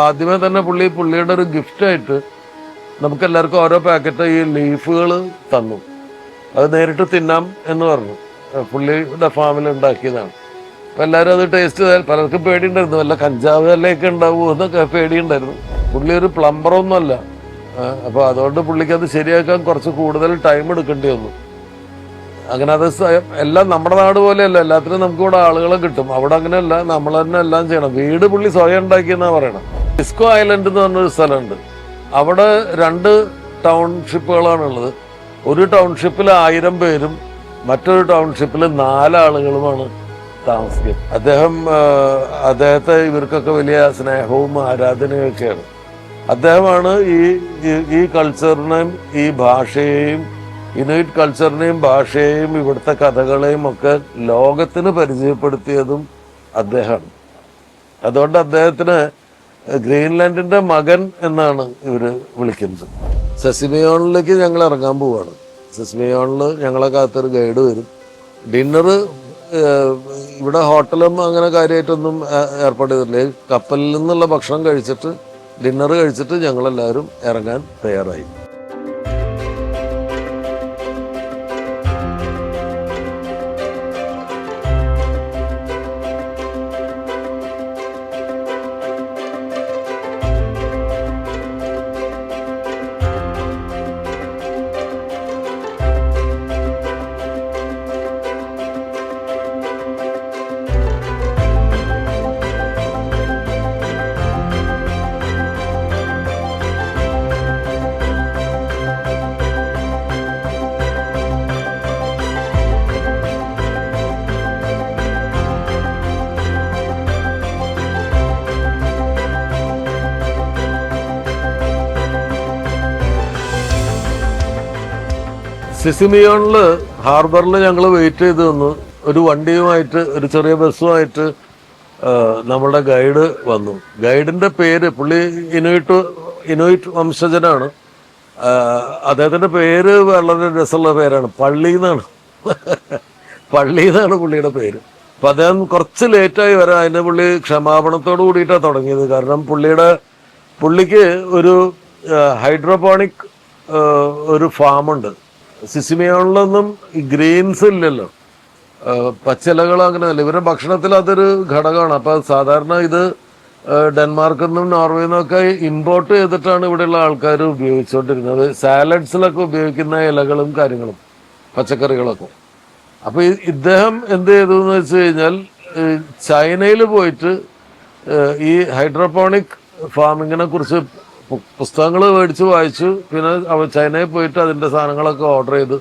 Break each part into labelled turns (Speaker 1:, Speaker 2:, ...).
Speaker 1: ആദ്യമേ തന്നെ പുള്ളിയുടെ ഒരു ഗിഫ്റ്റായിട്ട് നമുക്കെല്ലാവർക്കും ഓരോ പാക്കറ്റ് ഈ ലീഫുകൾ തന്നു. അത് നേരിട്ട് തിന്നാം എന്ന് പറഞ്ഞു. പുള്ളിയുടെ ഫാമിൽ ഉണ്ടാക്കിയതാണ്. അപ്പം എല്ലാവരും അത് ടേസ്റ്റ് ചെയ്താൽ പലർക്കും പേടിയുണ്ടായിരുന്നു, വല്ല കഞ്ചാവ് എല്ലയൊക്കെ ഉണ്ടാവുമോ എന്നൊക്കെ പേടിയുണ്ടായിരുന്നു. പുള്ളി ഒരു പ്ലംബറൊന്നുമല്ല. അപ്പോൾ അതുകൊണ്ട് പുള്ളിക്ക് അത് ശരിയാക്കാൻ കുറച്ച് കൂടുതൽ ടൈം എടുക്കേണ്ടി വന്നു. അങ്ങനെ അത് എല്ലാം നമ്മുടെ നാട് പോലെയല്ല, എല്ലാത്തിനും നമുക്ക് ഇവിടെ ആളുകളെ കിട്ടും. അവിടെ അങ്ങനെയല്ല, നമ്മൾ തന്നെ എല്ലാം ചെയ്യണം. വീട് പുള്ളി സ്വയം ഉണ്ടാക്കിയെന്നാണ് പറയണം. ഡിസ്കോ ഐലൻഡ് എന്ന് പറഞ്ഞൊരു സ്ഥലമുണ്ട്. അവിടെ 2 ടൗൺഷിപ്പുകളാണുള്ളത്. ഒരു ടൗൺഷിപ്പിൽ 1000 പേരും മറ്റൊരു ടൗൺഷിപ്പിൽ 4 ആളുകളുമാണ് താമസിക്കുന്നത്. അദ്ദേഹത്തെ ഇവർക്കൊക്കെ വലിയ സ്നേഹവും ആരാധനയും ഒക്കെയാണ്. അദ്ദേഹമാണ് ഈ കൾച്ചറിനെയും ഈ ഭാഷയെയും ഇനുയിറ്റ് കൾച്ചറിനെയും ഭാഷയെയും ഇവിടുത്തെ കഥകളെയും ഒക്കെ ലോകത്തിന് പരിചയപ്പെടുത്തിയതും അദ്ദേഹമാണ്. അതുകൊണ്ട് അദ്ദേഹത്തിന് ഗ്രീൻലാൻഡിന്റെ മകൻ എന്നാണ് ഇവര് വിളിക്കുന്നത്. സെസിമിയോണിലേക്ക് ഞങ്ങൾ ഇറങ്ങാൻ പോവാണ്. സെസിമിയോണിൽ ഞങ്ങളെ കാത്തൊരു ഗൈഡ് വരും. ഡിന്നറ് ഇവിടെ ഹോട്ടലും അങ്ങനെ കാര്യമായിട്ടൊന്നും ഏർപ്പാട് ചെയ്തിട്ടില്ല. കപ്പലിൽ നിന്നുള്ള ഭക്ഷണം കഴിച്ചിട്ട് ഡിന്നർ കഴിച്ചിട്ട് ഞങ്ങളെല്ലാവരും ഇറങ്ങാൻ തയ്യാറായി. സിസിമിയോണില് ഹാർബറിൽ ഞങ്ങൾ വെയിറ്റ് ചെയ്ത് നിന്നു. ഒരു വണ്ടിയുമായിട്ട്, ഒരു ചെറിയ ബസ്സുമായിട്ട് നമ്മുടെ ഗൈഡ് വന്നു. ഗൈഡിന്റെ പേര്, പുള്ളി ഇനുയിറ്റ് വംശജനാണ്. അദ്ദേഹത്തിന്റെ പേര് വളരെ രസമുള്ള പേരാണ്, പള്ളി എന്നാണ്. പള്ളി എന്നാണ് പുള്ളിയുടെ പേര്. അപ്പൊ അദ്ദേഹം കുറച്ച് ലേറ്റായി വരാൻ, അതിന് പുള്ളി ക്ഷമാപണത്തോട് കൂടിയിട്ടാണ് തുടങ്ങിയത്. കാരണം പുള്ളിക്ക് ഒരു ഹൈഡ്രോപോണിക് ഒരു ഫാമുണ്ട്. സിസിമിയോണിലൊന്നും ഗ്രീൻസ് ഇല്ലല്ലോ, പച്ചിലകൾ അങ്ങനെയല്ല. ഇവരുടെ ഭക്ഷണത്തിൽ അതൊരു ഘടകമാണ്. അപ്പൊ സാധാരണ ഇത് ഡെൻമാർക്കിൽ നിന്നും നോർവേയിൽ നിന്നൊക്കെ ഇമ്പോർട്ട് ചെയ്തിട്ടാണ് ഇവിടെയുള്ള ആൾക്കാർ ഉപയോഗിച്ചുകൊണ്ടിരുന്നത്. സാലഡ്സിലൊക്കെ ഉപയോഗിക്കുന്ന ഇലകളും കാര്യങ്ങളും പച്ചക്കറികളൊക്കെ. അപ്പൊ ഇദ്ദേഹം എന്ത് ചെയ്തു എന്ന് വെച്ച് കഴിഞ്ഞാൽ, ചൈനയിൽ പോയിട്ട് ഈ ഹൈഡ്രോപോണിക് ഫാമിങ്ങിനെ കുറിച്ച് പുസ്തകങ്ങൾ മേടിച്ച് വായിച്ചു. പിന്നെ ചൈനയിൽ പോയിട്ട് അതിൻ്റെ സാധനങ്ങളൊക്കെ ഓർഡർ ചെയ്ത്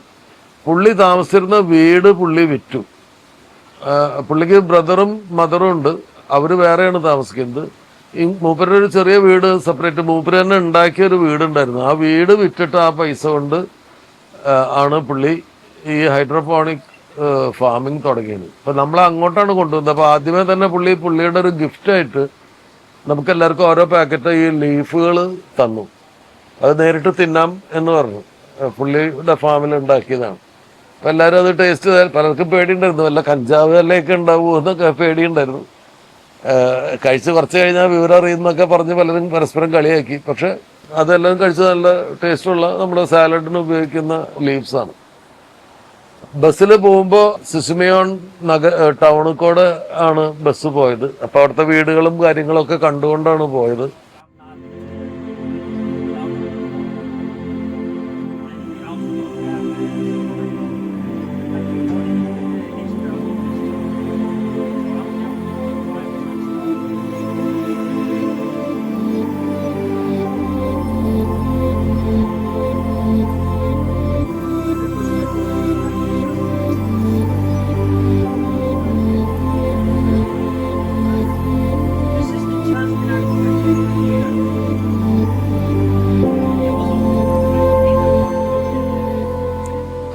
Speaker 1: പുള്ളി താമസിച്ചിരുന്ന വീട് പുള്ളി വിറ്റു. പുള്ളിക്ക് ബ്രദറും മദറും ഉണ്ട്, അവർ വേറെയാണ് താമസിക്കുന്നത്. ഈ മൂപ്പരുടെ ഒരു ചെറിയ വീട് സെപ്പറേറ്റ് മൂപ്പര് തന്നെ ഉണ്ടാക്കിയ ഒരു വീടുണ്ടായിരുന്നു. ആ വീട് വിറ്റിട്ട് ആ പൈസ കൊണ്ട് ആണ് പുള്ളി ഈ ഹൈഡ്രോപോണിക് ഫാമിങ് തുടങ്ങിയത്. അപ്പം നമ്മളെ അങ്ങോട്ടാണ് കൊണ്ടുവന്നത്. അപ്പോൾ ആദ്യമേ തന്നെ പുള്ളിയുടെ ഒരു ഗിഫ്റ്റായിട്ട് നമുക്കെല്ലാവർക്കും ഓരോ പാക്കറ്റ് ഈ ലീഫുകൾ തന്നു. അത് നേരിട്ട് തിന്നാം എന്ന് പറഞ്ഞു. പുള്ളിയുടെ ഫാമിൽ ഉണ്ടാക്കിയതാണ്. അപ്പം എല്ലാവരും അത് ടേസ്റ്റ് ചെയ്താൽ പലർക്കും പേടിയുണ്ടായിരുന്നു, വല്ല കഞ്ചാവ് എല്ലയൊക്കെ ഉണ്ടാവുമോ എന്നൊക്കെ പേടിയുണ്ടായിരുന്നു. കഴിച്ച് കുറച്ച് കഴിഞ്ഞാൽ വിവരം അറിയുന്നൊക്കെ പറഞ്ഞ് പലരും പരസ്പരം കളിയാക്കി. പക്ഷെ അതെല്ലാം കഴിച്ച് നല്ല ടേസ്റ്റുള്ള നമ്മുടെ സാലഡിന് ഉപയോഗിക്കുന്ന ലീവ്സാണ്. ബസ്സിൽ പോകുമ്പോൾ സിസിമിയോൺ ടൗണിൽ കൂടെ ആണ് ബസ് പോയത്. അപ്പൊ അവിടുത്തെ വീടുകളും കാര്യങ്ങളൊക്കെ കണ്ടുകൊണ്ടാണ് പോയത്.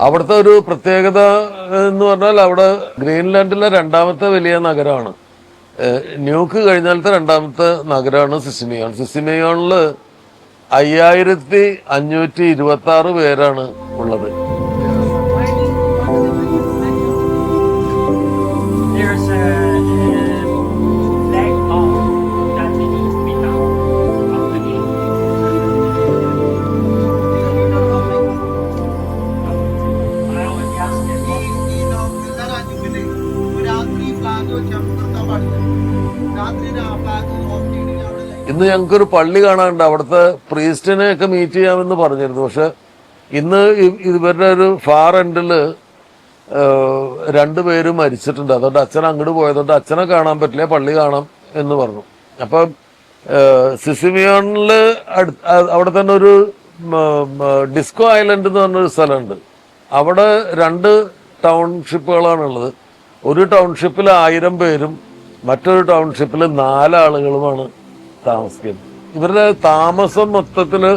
Speaker 1: അവിടുത്തെ ഒരു പ്രത്യേകത എന്ന് പറഞ്ഞാൽ, അവിടെ ഗ്രീൻലാൻഡിലെ 2ാമത്തെ വലിയ നഗരമാണ്. ന്യൂക്ക് കഴിഞ്ഞാലത്തെ 2ാമത്തെ നഗരമാണ് സിസിമിയോൺ. സിസിമിയോണിൽ 5526 പേരാണ് ഉള്ളത്. ഇന്ന് ഞങ്ങൾക്കൊരു പള്ളി കാണാനുണ്ട്. അവിടുത്തെ പ്രീസ്റ്റിനെ ഒക്കെ മീറ്റ് ചെയ്യാമെന്ന് പറഞ്ഞിരുന്നു. പക്ഷെ ഇന്ന് ഇവരുടെ ഒരു ഫാർ എൻഡില് രണ്ടുപേരും മരിച്ചിട്ടുണ്ട്. അതുകൊണ്ട് അച്ഛൻ അങ്ങോട്ട് പോയതുകൊണ്ട് അച്ഛനെ കാണാൻ പറ്റില്ല, പള്ളി കാണാം എന്ന് പറഞ്ഞു. അപ്പം സിസിമിയോണില് അവിടെ തന്നെ ഒരു ഡിസ്കോ ഐലൻഡ് എന്ന് പറഞ്ഞൊരു സ്ഥലമുണ്ട്. അവിടെ 2 ടൗൺഷിപ്പുകളാണുള്ളത്. ഒരു ടൗൺഷിപ്പിൽ 1000 പേരും മറ്റൊരു ടൗൺഷിപ്പിൽ 4 ആളുകളുമാണ് താമസിക്കുന്നത്. ഇവരുടെ താമസം മൊത്തത്തില്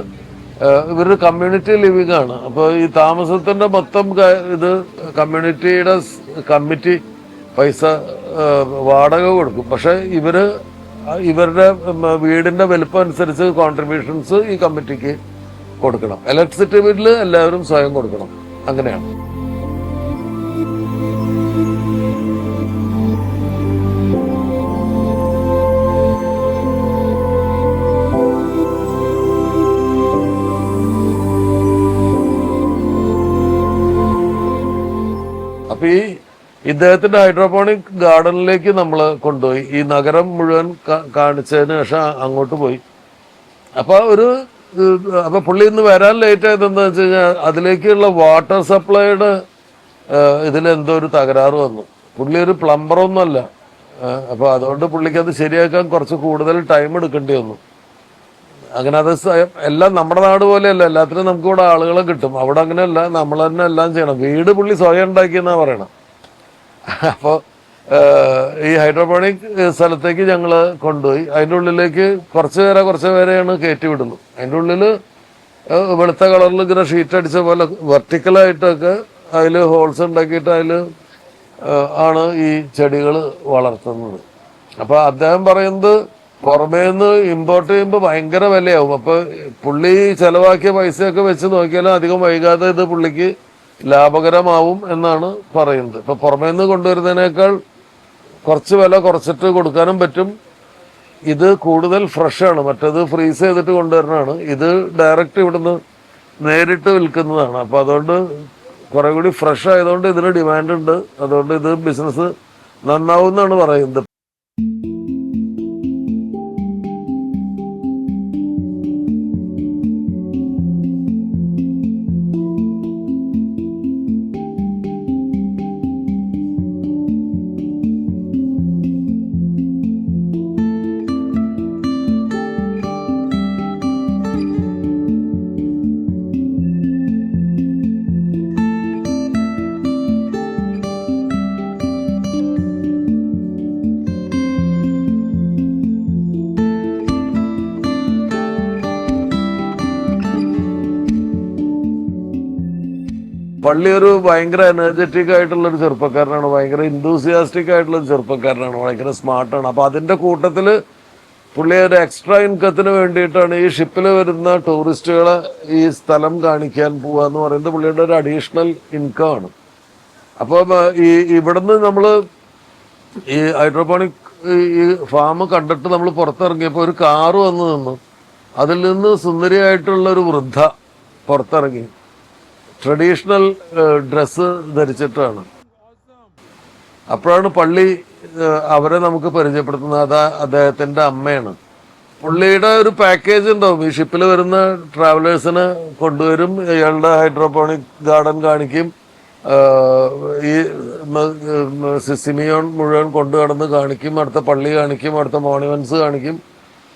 Speaker 1: ഇവര് കമ്മ്യൂണിറ്റി ലിവിംഗ് ആണ്. അപ്പോൾ ഈ താമസത്തിന്റെ മൊത്തം ഇത് കമ്മ്യൂണിറ്റിയുടെ കമ്മിറ്റി പൈസ വാടക കൊടുക്കും. പക്ഷെ ഇവരുടെ വീടിന്റെ വലുപ്പം അനുസരിച്ച് കോൺട്രിബ്യൂഷൻസ് ഈ കമ്മിറ്റിക്ക് കൊടുക്കണം. ഇലക്ട്രിസിറ്റി ബില്ല് എല്ലാവരും സ്വയം കൊടുക്കണം. അങ്ങനെയാണ്. അപ്പൊ ഇദ്ദേഹത്തിന്റെ ഹൈഡ്രോപോണിക് ഗാർഡനിലേക്ക് നമ്മൾ കൊണ്ടുപോയി. ഈ നഗരം മുഴുവൻ കാണിച്ചതിന് ശേഷം അങ്ങോട്ട് പോയി. അപ്പൊ പുള്ളി ഇന്ന് വരാൻ ലേറ്റ് ആയതെന്താ വെച്ച് കഴിഞ്ഞാൽ അതിലേക്കുള്ള വാട്ടർ സപ്ലൈയുടെ ഇതിലെന്തോ ഒരു തകരാറ് വന്നു. പുള്ളി ഒരു പ്ലംബറൊന്നുമല്ല. അപ്പൊ അതുകൊണ്ട് പുള്ളിക്ക് അത് ശരിയാക്കാൻ കുറച്ച് കൂടുതൽ ടൈം എടുക്കേണ്ടി വന്നു. അങ്ങനെ അത് എല്ലാം നമ്മുടെ നാട് പോലെയല്ല, എല്ലാത്തിനും നമുക്ക് ഇവിടെ ആളുകളെ കിട്ടും. അവിടെ അങ്ങനെയല്ല, നമ്മൾ തന്നെ എല്ലാം ചെയ്യണം. വീട് പുള്ളി സ്വയം ഉണ്ടാക്കിയെന്നാ പറയണം. അപ്പോൾ ഈ ഹൈഡ്രോപോണിക് സ്ഥലത്തേക്ക് ഞങ്ങൾ കൊണ്ടുപോയി. അതിൻ്റെ ഉള്ളിലേക്ക് കുറച്ച് പേരെയാണ് കയറ്റി വിടുന്നത്. അതിൻ്റെ ഉള്ളിൽ വെളുത്ത കളറിൽ ഇങ്ങനെ ഷീറ്റ് അടിച്ച പോലെ വെർട്ടിക്കലായിട്ടൊക്കെ അതിൽ ഹോൾസ് ഉണ്ടാക്കിയിട്ട് അതിൽ ആണ് ഈ ചെടികൾ വളർത്തുന്നത്. അപ്പോൾ അദ്ദേഹം പറയുന്നത് പുറമേന്ന് ഇമ്പോർട്ട് ചെയ്യുമ്പോൾ ഭയങ്കര വിലയാവും. അപ്പൊ പുള്ളി ചെലവാക്കിയ പൈസയൊക്കെ വെച്ച് നോക്കിയാലും അധികം വൈകാതെ ഇത് പുള്ളിക്ക് ലാഭകരമാവും എന്നാണ് പറയുന്നത്. ഇപ്പൊ പുറമേന്ന് കൊണ്ടുവരുന്നതിനേക്കാൾ കുറച്ച് വില കുറച്ചിട്ട് കൊടുക്കാനും പറ്റും. ഇത് കൂടുതൽ ഫ്രഷ് ആണ്. മറ്റേത് ഫ്രീസ് ചെയ്തിട്ട് കൊണ്ടുവരുന്നതാണ്. ഇത് ഡയറക്റ്റ് ഇവിടുന്ന് നേരിട്ട് വിൽക്കുന്നതാണ്. അപ്പൊ അതുകൊണ്ട് കുറെ കൂടി ഫ്രഷ് ആയതുകൊണ്ട് ഇതിന് ഡിമാൻഡ് ഉണ്ട്. അതുകൊണ്ട് ഇത് ബിസിനസ് നന്നാവും എന്നാണ് പറയുന്നത്. പള്ളി ഒരു ഭയങ്കര എനർജറ്റിക് ആയിട്ടുള്ള ഒരു ചെറുപ്പക്കാരനാണ്, ഭയങ്കര ഇൻതൂസിയാസ്റ്റിക് ആയിട്ടുള്ള ഒരു ചെറുപ്പക്കാരനാണ്, ഭയങ്കര സ്മാർട്ടാണ്. അപ്പൊ അതിന്റെ കൂട്ടത്തില് പുള്ളി ഒരു എക്സ്ട്രാ ഇൻകത്തിന് വേണ്ടിയിട്ടാണ് ഈ ഷിപ്പിൽ വരുന്ന ടൂറിസ്റ്റുകളെ ഈ സ്ഥലം കാണിക്കാൻ പോവുക എന്ന് പറയുന്നത് പുള്ളിയുടെ ഒരു അഡീഷണൽ ഇൻകം ആണ്. അപ്പോൾ ഇവിടുന്ന് നമ്മൾ ഈ ഹൈഡ്രോപോണിക് ഈ ഫാം കണ്ടിട്ട് നമ്മൾ പുറത്തിറങ്ങിയപ്പോൾ ഒരു കാറ് വന്ന് നിന്നു. അതിൽ നിന്ന് സുന്ദരിയായിട്ടുള്ള ഒരു വൃദ്ധ പുറത്തിറങ്ങി. ട്രഡീഷണൽ ഡ്രസ്സ് ധരിച്ചിട്ടാണ്. അപ്പോഴാണ് പള്ളി അവരെ നമുക്ക് പരിചയപ്പെടുത്തുന്നത്. അദ്ദേഹത്തിന്റെ അമ്മയാണ്. പുള്ളിയുടെ ഒരു പാക്കേജ് ഉണ്ടാവും. ഈ ഷിപ്പിൽ വരുന്ന ട്രാവലേഴ്സിന് കൊണ്ടുവരും, ഇയാളുടെ ഹൈഡ്രോപോണിക് ഗാർഡൻ കാണിക്കും, ഈ സിസിമിയോൺ മുഴുവൻ കൊണ്ടു കടന്ന് കാണിക്കും, അടുത്ത പള്ളി കാണിക്കും, അടുത്ത മോണുമെന്റ്സ് കാണിക്കും.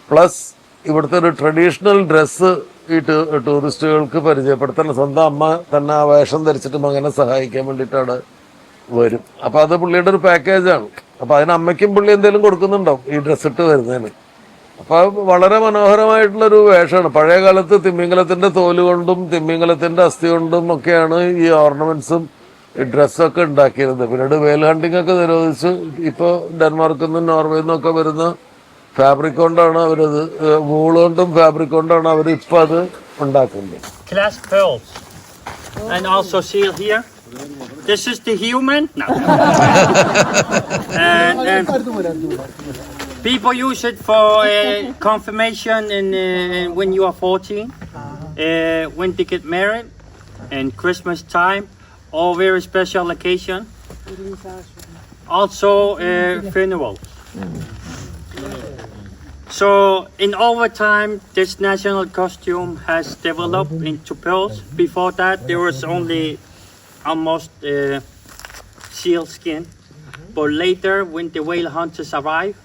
Speaker 1: പ്ലസ് ഇവിടുത്തെ ഒരു ട്രഡീഷണൽ ഡ്രസ്സ് ഈ ടൂറിസ്റ്റുകൾക്ക് പരിചയപ്പെടുത്താൻ സ്വന്തം അമ്മ തന്നെ ആ വേഷം ധരിച്ചിട്ട് മകനെ സഹായിക്കാൻ വേണ്ടിയിട്ടാണ് വരും. അപ്പൊ അത് പുള്ളിയുടെ ഒരു പാക്കേജാണ്. അപ്പൊ അതിന് അമ്മയ്ക്കും പുള്ളി എന്തെങ്കിലും കൊടുക്കുന്നുണ്ടാവും ഈ ഡ്രസ്സ് ഇട്ട് വരുന്നതിന്. അപ്പൊ വളരെ മനോഹരമായിട്ടുള്ളൊരു വേഷമാണ്. പഴയ കാലത്ത് തിമ്മിങ്കലത്തിന്റെ തോല് കൊണ്ടും തിമ്മിങ്കലത്തിന്റെ അസ്ഥി കൊണ്ടും ഒക്കെയാണ് ഈ ഓർണമെന്റ്സും ഈ ഡ്രസ്സൊക്കെ ഉണ്ടാക്കിയിരുന്നത്. പിന്നീട് വെയിൽ ഹണ്ടിങ് ഒക്കെ നിരോധിച്ച് ഇപ്പൊ ഡെൻമാർക്കിൽ നിന്നും നോർവേയിൽ നിന്നൊക്കെ വരുന്ന ഫാബ്രിക് കൊണ്ടാണ് അവരത്, വൂള് കൊണ്ടും ഫാബ്രിക് കൊണ്ടാണ് അവർ ഇപ്പൊ അത് ഉണ്ടാക്കുന്നത്.
Speaker 2: Class pearls. And also see here. This is the human. No. and people use it for confirmation and when you are 14, when they get married, and Christmas time, or very special occasion. Also funerals. So in over time, this national costume has developed into pearls. Before that, there was only almost seal skin. But later, when the whale hunters arrived,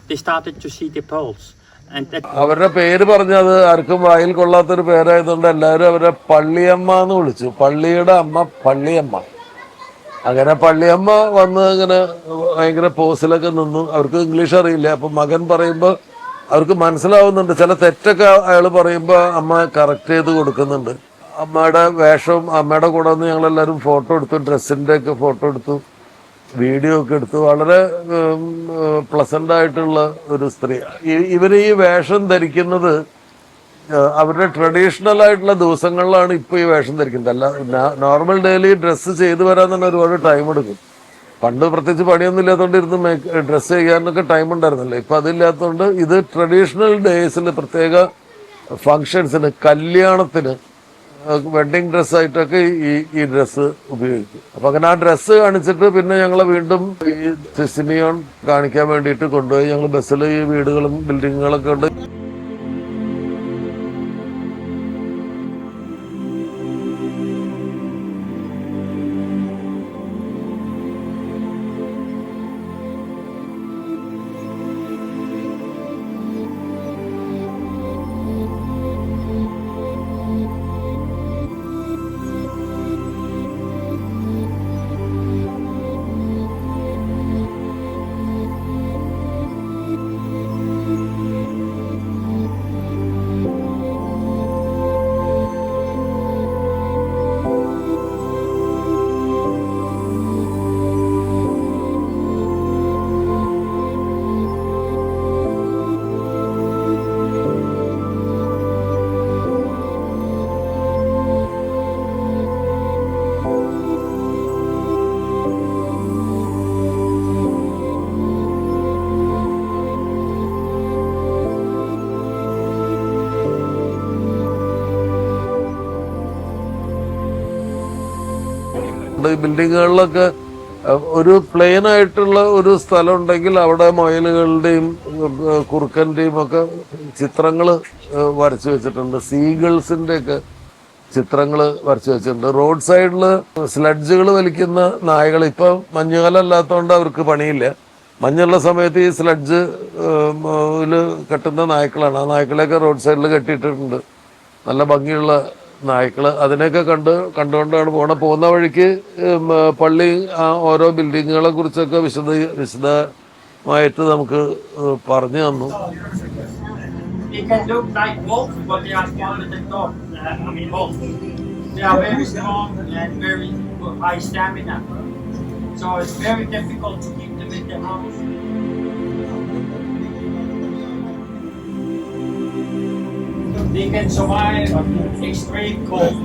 Speaker 2: they started to see the pearls. And that
Speaker 1: അവരുടെ പേര് പറഞ്ഞത് ആർക്കും വായിൽ കൊള്ളാത്തൊരു പേരായതുകൊണ്ട് എല്ലാവരും അവരെ പള്ളിയമ്മ എന്ന് വിളിച്ചു. പള്ളിയുടെ അമ്മ പള്ളിയമ്മ. അങ്ങനെ പള്ളിയമ്മ വന്ന് ഇങ്ങനെ ഭയങ്കര പോസിലൊക്കെ നിന്നു. അവർക്ക് ഇംഗ്ലീഷ് അറിയില്ല. അപ്പൊ മകൻ പറയുമ്പോൾ അവർക്ക് മനസ്സിലാവുന്നുണ്ട്. ചില തെറ്റൊക്കെ അയാൾ പറയുമ്പോൾ അമ്മ കറക്റ്റ് ചെയ്ത് കൊടുക്കുന്നുണ്ട്. അമ്മയുടെ വേഷവും അമ്മയുടെ കൂടെ നിന്ന് ഞങ്ങളെല്ലാവരും ഫോട്ടോ എടുത്തു. ഡ്രസ്സിൻ്റെ ഒക്കെ ഫോട്ടോ എടുത്തു, വീഡിയോ ഒക്കെ എടുത്തു. വളരെ പ്ലസന്റ് ആയിട്ടുള്ള ഒരു സ്ത്രീ. ഇവര് ഈ വേഷം ധരിക്കുന്നത് അവരുടെ ട്രഡീഷണൽ ആയിട്ടുള്ള ദിവസങ്ങളിലാണ് ഇപ്പൊ ഈ വേഷം ധരിക്കുന്നത്. അല്ല നോർമൽ ഡെയിലി ഡ്രസ്സ് ചെയ്തു വരാൻ തന്നെ ഒരുപാട് ടൈം എടുക്കും. പണ്ട് പ്രത്യേകിച്ച് പണിയൊന്നും ഇല്ലാത്തതുകൊണ്ട് ഇരുന്ന് ഡ്രസ്സ് ചെയ്യാനൊക്കെ ടൈം ഉണ്ടായിരുന്നല്ലോ. ഇപ്പൊ അതില്ലാത്തതുകൊണ്ട് ഇത് ട്രഡീഷണൽ ഡേയ്സിൽ പ്രത്യേക ഫങ്ഷൻസിന്, കല്യാണത്തിന്, വെഡിങ് ഡ്രസ്സായിട്ടൊക്കെ ഈ ഡ്രസ്സ് ഉപയോഗിക്കും. അപ്പൊ അങ്ങനെ ആ ഡ്രസ്സ് കാണിച്ചിട്ട് പിന്നെ ഞങ്ങളെ വീണ്ടും ഈ സിസിനിയോൺ കാണിക്കാൻ വേണ്ടിയിട്ട് കൊണ്ടുപോയി. ഞങ്ങൾ ബസ്സിൽ ഈ വീടുകളും ബിൽഡിങ്ങുകളൊക്കെ ഉണ്ട്. ഈ ബിൽഡിങ്ങുകളിലൊക്കെ ഒരു പ്ലെയിൻ ആയിട്ടുള്ള ഒരു സ്ഥലം ഉണ്ടെങ്കിൽ അവിടെ മൊയലുകളുടെയും കുറുക്കന്റെയും ഒക്കെ ചിത്രങ്ങൾ വരച്ചു വെച്ചിട്ടുണ്ട്. സീഗിൾസിന്റെ ഒക്കെ ചിത്രങ്ങൾ വരച്ചു വെച്ചിട്ടുണ്ട്. റോഡ് സൈഡിൽ സ്ലഡ്ജുകൾ വലിക്കുന്ന നായകൾ. ഇപ്പൊ മഞ്ഞുകാലം അല്ലാത്തതുകൊണ്ട് അവർക്ക് പണിയില്ല. മഞ്ഞുള്ള സമയത്ത് ഈ സ്ലഡ്ജ് കെട്ടുന്ന നായ്ക്കളാണ്. ആ നായ്ക്കളെയൊക്കെ റോഡ് സൈഡിൽ കെട്ടിയിട്ടുണ്ട്. നല്ല ഭംഗിയുള്ള നായ്ക്കള്. അതിനെയൊക്കെ കണ്ടുകൊണ്ടാണ് പോകുന്ന വഴിക്ക് പള്ളി ഓരോ ബിൽഡിങ്ങുകളെ കുറിച്ചൊക്കെ വിശദമായിട്ട് നമുക്ക് പറഞ്ഞു തന്നു.
Speaker 2: They can look like wolves, but they are smaller than dogs. Wolves. They are very strong and very high stamina. So it's very difficult to keep them in the house. They can survive extreme cold.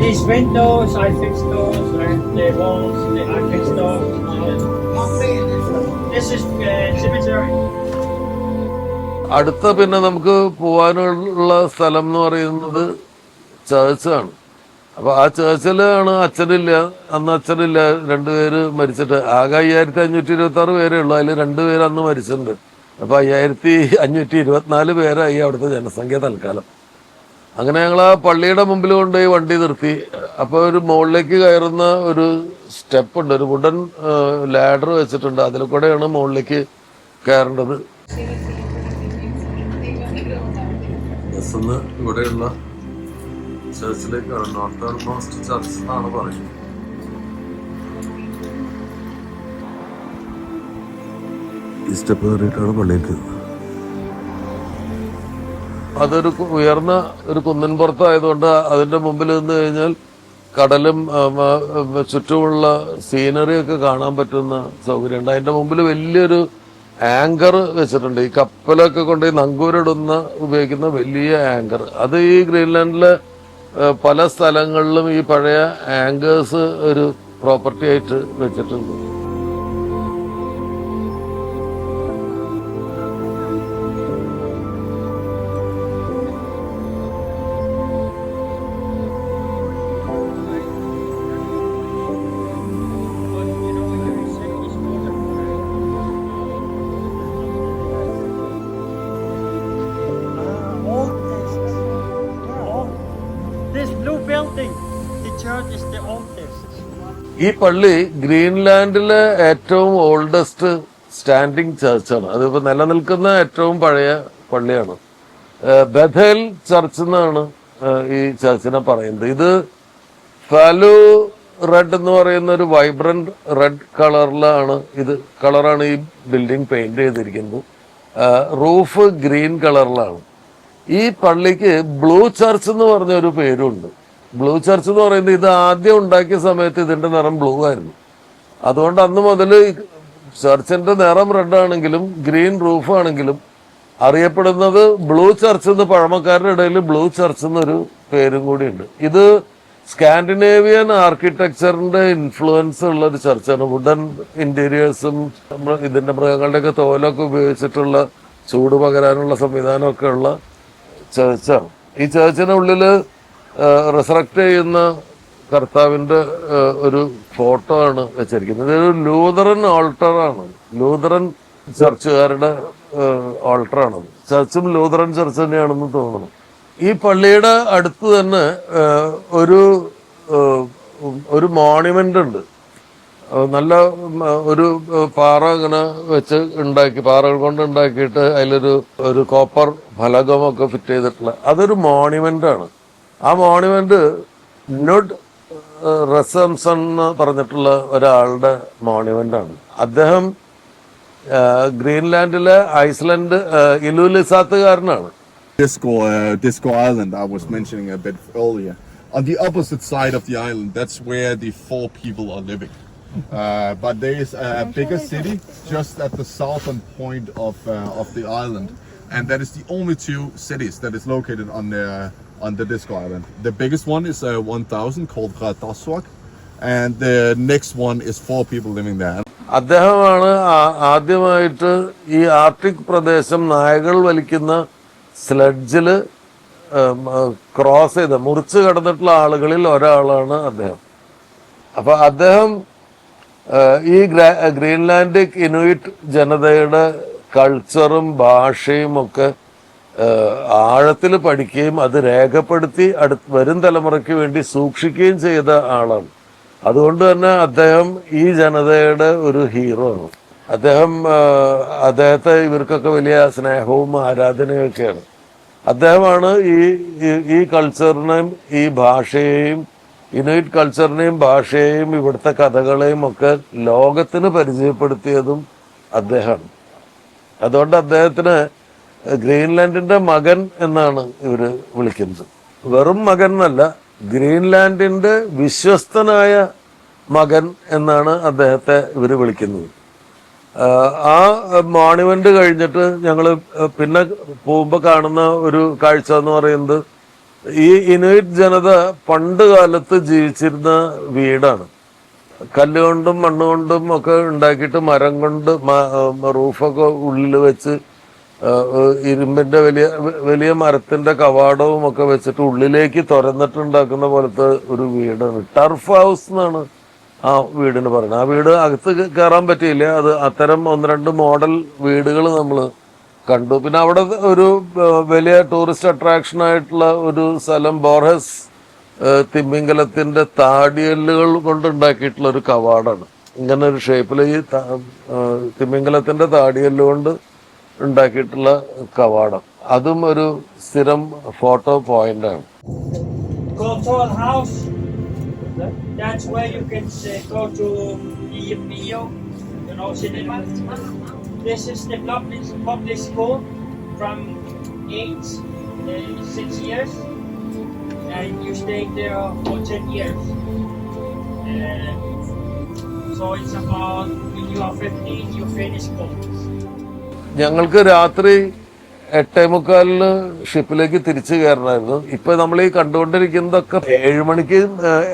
Speaker 2: These windows, I fixed those, and the walls, I fixed those. This is cemetery.
Speaker 1: അടുത്ത പിന്നെ നമുക്ക് പോവാനുള്ള സ്ഥലം എന്ന് പറയുന്നത് ചേർച്ചാണ്. അപ്പൊ ആ ചേർച്ചിലാണ് അച്ഛനില്ല. അന്ന് അച്ഛനില്ല. രണ്ടുപേര് മരിച്ചിട്ട് ആകെ 5526 പേരേ ഉള്ളൂ. അതിൽ 2 പേര് അന്ന് മരിച്ചിട്ടുണ്ട്. അപ്പൊ 5524 പേരായി അവിടുത്തെ ജനസംഖ്യ തൽക്കാലം. അങ്ങനെ ഞങ്ങൾ ആ പള്ളിയുടെ മുമ്പിൽ കൊണ്ടുപോയി വണ്ടി നിർത്തി. അപ്പൊ ഒരു മുകളിലേക്ക് കയറുന്ന ഒരു സ്റ്റെപ്പ് ഉണ്ട്. ഒരു വുഡൻ ലാഡർ വെച്ചിട്ടുണ്ട്. അതിൽ കൂടെയാണ് മുകളിലേക്ക് കയറേണ്ടത്. ഇവിടെയുള്ള ചർച്ചിലേക്കാണ്. നോർത്തേൺ മോസ്റ്റ് ചർച്ച് എന്നാണ് പറയുന്നത്. ഈ സ്റ്റെപ്പ് കയറിയിട്ടാണ് പള്ളിക്ക്. അതൊരു ഉയർന്ന ഒരു കുന്നിൻ പുറത്തായതുകൊണ്ട് അതിന്റെ മുമ്പിൽ നിന്ന് കഴിഞ്ഞാൽ കടലും ചുറ്റുമുള്ള സീനറി ഒക്കെ കാണാൻ പറ്റുന്ന സൗകര്യമുണ്ട്. അതിന്റെ മുമ്പിൽ വലിയൊരു ആങ്കർ വെച്ചിട്ടുണ്ട്. ഈ കപ്പലൊക്കെ കൊണ്ട് നങ്കൂരിടുന്ന ഉപയോഗിക്കുന്ന വലിയ ആങ്കർ. അത് ഈ ഗ്രീൻലാൻഡിലെ പല സ്ഥലങ്ങളിലും ഈ പഴയ ആങ്കേഴ്സ് ഒരു പ്രോപ്പർട്ടി ആയിട്ട് വെച്ചിട്ടുണ്ട്. ഈ പള്ളി ഗ്രീൻലാൻഡിലെ ഏറ്റവും ഓൾഡസ്റ്റ് സ്റ്റാൻഡിങ് ചർച്ചാണ്. അതിപ്പോ നിലനിൽക്കുന്ന ഏറ്റവും പഴയ പള്ളിയാണ്. ബഥേൽ ചർച്ച് എന്നാണ് ഈ ചർച്ചിനെ പറയുന്നത്. ഇത് ഫാലു റെഡ് എന്ന് പറയുന്ന ഒരു വൈബ്രന്റ് റെഡ് കളറാണ് ഈ ബിൽഡിംഗ് പെയിന്റ് ചെയ്തിരിക്കുന്നത്. റൂഫ് ഗ്രീൻ കളറിലാണ്. ഈ പള്ളിക്ക് ബ്ലൂ ചർച്ച് എന്ന് പറഞ്ഞ ഒരു പേരുണ്ട്. ബ്ലൂ ചർച്ച് എന്ന് പറയുന്നത് ഇത് ആദ്യം ഉണ്ടാക്കിയ സമയത്ത് ഇതിന്റെ നിറം ബ്ലൂ ആയിരുന്നു. അതുകൊണ്ട് അന്ന് മുതൽ ചർച്ചിന്റെ നിറം റെഡ് ആണെങ്കിലും ഗ്രീൻ റൂഫ് ആണെങ്കിലും അറിയപ്പെടുന്നത് ബ്ലൂ ചർച്ച് എന്ന് പഴമക്കാരുടെ ഇടയിൽ ബ്ലൂ ചർച്ച് എന്നൊരു പേരും കൂടിയുണ്ട്. ഇത് സ്കാൻഡിനേവിയൻ ആർക്കിടെക്ചറിന്റെ ഇൻഫ്ലുവൻസ് ഉള്ള ഒരു ചർച്ചാണ്. വുഡൻ ഇന്റീരിയേഴ്സും ഇതിന്റെ മൃഗങ്ങളുടെയൊക്കെ തോലൊക്കെ ഉപയോഗിച്ചിട്ടുള്ള ചൂട് പകരാനുള്ള സംവിധാനമൊക്കെ ഉള്ള ചർച്ചാണ്. ഈ ചർച്ചിന്റെ ഉള്ളില് റിസറക്ട് ചെയ്യുന്ന കർത്താവിന്റെ ഒരു ഫോട്ടോ ആണ് വെച്ചിരിക്കുന്നത്. ഇതൊരു ലൂതറൻ ആൾട്ടറാണ്. ലൂതറൻ ചർച്ചുകാരുടെ ആൾട്ടറാണത്. ചർച്ചും ലൂതറൻ ചർച്ച് തന്നെയാണെന്ന് തോന്നുന്നു. ഈ പള്ളിയുടെ അടുത്ത് തന്നെ ഒരു മോണ്യുമെന്റ് ഉണ്ട്. നല്ല ഒരു പാറ ഇങ്ങനെ വെച്ച് പാറകൾ കൊണ്ട് ഉണ്ടാക്കിയിട്ട് അതിലൊരു കോപ്പർ ഫലകമൊക്കെ ഫിറ്റ് ചെയ്തിട്ടുള്ള അതൊരു മോണ്യുമെന്റ് ആണ്. ആ മോണ്യുമെന്റ് നുഡ് റസംസൺ എന്ന് പറഞ്ഞിട്ടുള്ള ഒരാളുടെ മോണ്യുമെന്റ് ആണ്. അദ്ദേഹം ഗ്രീൻലാൻഡിലെ Iceland ഇലുലിസാത്തുകാരനാണ്.
Speaker 3: Disco Island I was mentioning a bit earlier. On the opposite side of the island, that's where the 4 people are living. But there is a bigger city just at the southern point of the island, and that is the only 2 cities that is located on the Disco Island. The biggest one is 1,000 called Radaswak, and the next one is 4 people living there.
Speaker 1: അദ്ദേഹമാണ് ആദ്യമായിട്ട് ഈ Arctic പ്രദേശം നായകൾ വലിക്കുന്ന സ്ലെഡ്ജില് മുറിച്ച് കടന്നിട്ടുള്ള ആളുകളിൽ ഒരാളാണ് അദ്ദേഹം. അപ്പൊ അദ്ദേഹം ഈ ഗ്രീൻലാൻഡിക് ഇനുയിറ്റ് ജനതയുടെ കൾച്ചറും ഭാഷയും ഒക്കെ ആഴത്തിൽ പഠിക്കുകയും അത് രേഖപ്പെടുത്തി വരും തലമുറയ്ക്ക് വേണ്ടി സൂക്ഷിക്കുകയും ചെയ്ത ആളാണ്. അതുകൊണ്ട് തന്നെ അദ്ദേഹം ഈ ജനതയുടെ ഒരു ഹീറോ ആണ്. അദ്ദേഹത്തെ ഇവർക്കൊക്കെ വലിയ സ്നേഹവും ആരാധനയും ഒക്കെയാണ്. അദ്ദേഹമാണ് ഈ കൾച്ചറിനെയും ഈ ഭാഷയെയും ഇനുയിറ്റ് കൾച്ചറിനെയും ഭാഷയെയും ഇവിടുത്തെ കഥകളെയും ഒക്കെ ലോകത്തിന് പരിചയപ്പെടുത്തിയതും അദ്ദേഹമാണ്. അതുകൊണ്ട് അദ്ദേഹത്തിന് ഗ്രീൻലാൻഡിന്റെ മകൻ എന്നാണ് ഇവര് വിളിക്കുന്നത്. വെറും മകൻ എന്നല്ല, ഗ്രീൻലാൻഡിന്റെ വിശ്വസ്തനായ മകൻ എന്നാണ് അദ്ദേഹത്തെ ഇവര് വിളിക്കുന്നത്. ആ മോണ്യുമെന്റ് കഴിഞ്ഞിട്ട് ഞങ്ങൾ പിന്നെ പോകുമ്പോൾ കാണുന്ന ഒരു കാഴ്ച എന്ന് പറയുന്നത് ഈ ഇനുയിറ്റ് ജനത പണ്ട് കാലത്ത് ജീവിച്ചിരുന്ന വീടാണ്. കല്ലുകൊണ്ടും മണ്ണുകൊണ്ടും ഒക്കെ ഉണ്ടാക്കിയിട്ട് മരം കൊണ്ട് റൂഫൊക്കെ ഉള്ളിൽ വെച്ച് ഇരുമ്പിന്റെ വലിയ മരത്തിന്റെ കവാടവും ഒക്കെ വെച്ചിട്ട് ഉള്ളിലേക്ക് തുറന്നിട്ടുണ്ടാക്കുന്ന പോലത്തെ ഒരു വീടാണ്. ടർഫ് ഹൗസ് എന്നാണ് ആ വീടിന് പറയുന്നത്. ആ വീട് അകത്ത് കയറാൻ പറ്റിയില്ല. അത് അത്തരം 1-2 മോഡൽ വീടുകൾ നമ്മൾ കണ്ടു. പിന്നെ അവിടെ ഒരു വലിയ ടൂറിസ്റ്റ് അട്രാക്ഷൻ ആയിട്ടുള്ള ഒരു സ്ഥലം ബോർഹസ് തിമിംഗലത്തിന്റെ താടിയല്ലുകൾ കൊണ്ടുണ്ടാക്കിയിട്ടുള്ള ഒരു കവാടാണ്. ഇങ്ങനെ ഒരു ഷേപ്പിൽ ഈ തിമിംഗലത്തിന്റെ താടിയല്ല് കൊണ്ട് ഉണ്ടാക്കിയിട്ടുള്ള കവാടം, അതും ഒരു സ്ഥിരം ഫോട്ടോ പോയിന്റ് ആണ്.
Speaker 2: That's where you can go to Mio, cinema. This is the public school from 6 years, and you stay there for 10 years. So it's about when you are 15, you finish school.
Speaker 1: ഞങ്ങൾക്ക് രാത്രി 8:45 ഷിപ്പിലേക്ക് തിരിച്ചു കയറണമായിരുന്നു. ഇപ്പൊ നമ്മൾ ഈ കണ്ടുകൊണ്ടിരിക്കുന്നതൊക്കെ 7 മണിക്കും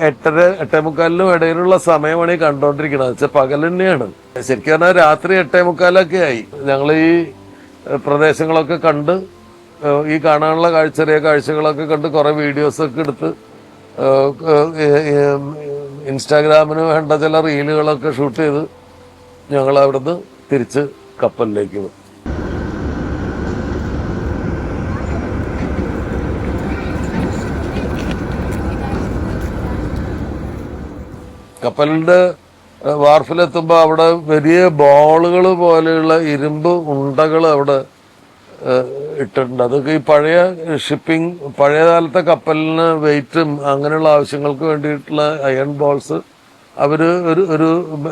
Speaker 1: 8:30 8:45 ഇടയിലുള്ള സമയമാണ് ഈ കണ്ടുകൊണ്ടിരിക്കുന്നത്. വെച്ചാൽ പകൽ തന്നെയാണ്. ശരിക്കും പറഞ്ഞാൽ രാത്രി 8:45 ആയി. ഞങ്ങൾ ഈ പ്രദേശങ്ങളൊക്കെ കണ്ട്, ഈ കാണാനുള്ള ചെറിയ കാഴ്ചകളൊക്കെ കണ്ട് കുറെ വീഡിയോസൊക്കെ എടുത്ത് ഇൻസ്റ്റാഗ്രാമിന് വേണ്ട ചില റീലുകളൊക്കെ ഷൂട്ട് ചെയ്ത് ഞങ്ങൾ അവിടുന്ന് തിരിച്ച് കപ്പലിലേക്ക് വന്നു. കപ്പലിന്റെ വാർഫിലെത്തുമ്പോൾ അവിടെ വലിയ ബോളുകൾ പോലെയുള്ള ഇരുമ്പ് ഉണ്ടകൾ അവിടെ ഇട്ടിട്ടുണ്ട്. അതൊക്കെ ഈ പഴയ ഷിപ്പിംഗ്, പഴയ കാലത്തെ കപ്പലിന് വെയിറ്റും അങ്ങനെയുള്ള ആവശ്യങ്ങൾക്ക് വേണ്ടിയിട്ടുള്ള അയൺ ബോൾസ് അവര് ഒരു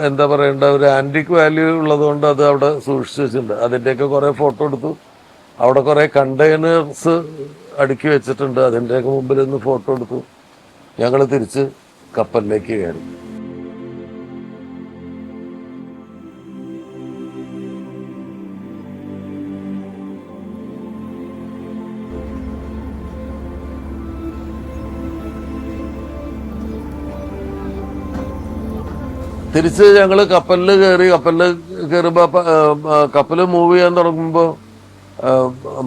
Speaker 1: എന്താ പറയണ്ട, ഒരു ആന്റിക് വാല്യൂ ഉള്ളതുകൊണ്ട് അത് അവിടെ സൂക്ഷിച്ചു വെച്ചിട്ടുണ്ട്. അതിൻ്റെയൊക്കെ കുറെ ഫോട്ടോ എടുത്തു. അവിടെ കുറെ കണ്ടെയ്നേഴ്സ് അടുക്കി വെച്ചിട്ടുണ്ട്. അതിൻ്റെയൊക്കെ മുമ്പിൽ നിന്ന് ഫോട്ടോ എടുത്തു. ഞങ്ങൾ തിരിച്ച് കപ്പലിലേക്ക് കയറി. തിരിച്ച് ഞങ്ങൾ കപ്പലിൽ കയറുമ്പോൾ കപ്പൽ മൂവ് ചെയ്യാൻ തുടങ്ങുമ്പോൾ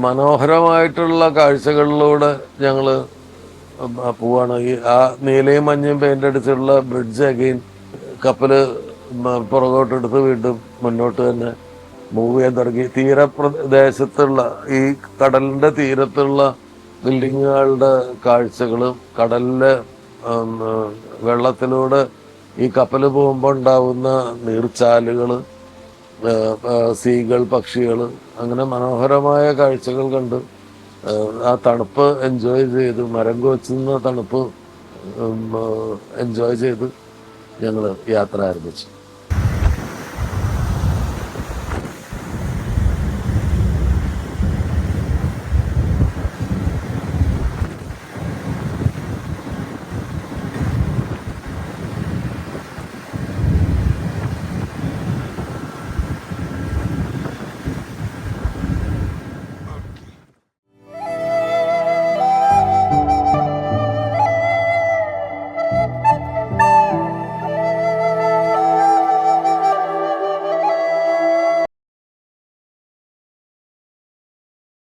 Speaker 1: മനോഹരമായിട്ടുള്ള കാഴ്ചകളിലൂടെ ഞങ്ങൾ പോവാണ്. ആ നീലയും മഞ്ഞയും പെയിന്റ് അടിച്ചിട്ടുള്ള ബ്രിഡ്ജ് അഗെയിൻ കപ്പല് പുറകോട്ടെടുത്ത് വീണ്ടും മുന്നോട്ട് തന്നെ മൂവ് ചെയ്യാൻ തുടങ്ങി. തീരപ്രദേശത്തുള്ള ഈ കടലിന്റെ തീരത്തുള്ള ബിൽഡിങ്ങുകളുടെ കാഴ്ചകളും കടലിലെ വെള്ളത്തിലൂടെ ഈ കപ്പൽ പോകുമ്പോൾ ഉണ്ടാവുന്ന നീർച്ചാലുകൾ, സീകൾ, പക്ഷികൾ, അങ്ങനെ മനോഹരമായ കാഴ്ചകൾ കണ്ട് ആ തണുപ്പ് എൻജോയ് ചെയ്ത്, മരം കോച്ചുന്ന തണുപ്പ് എൻജോയ് ചെയ്ത് ഞങ്ങൾ യാത്ര ആരംഭിച്ചു.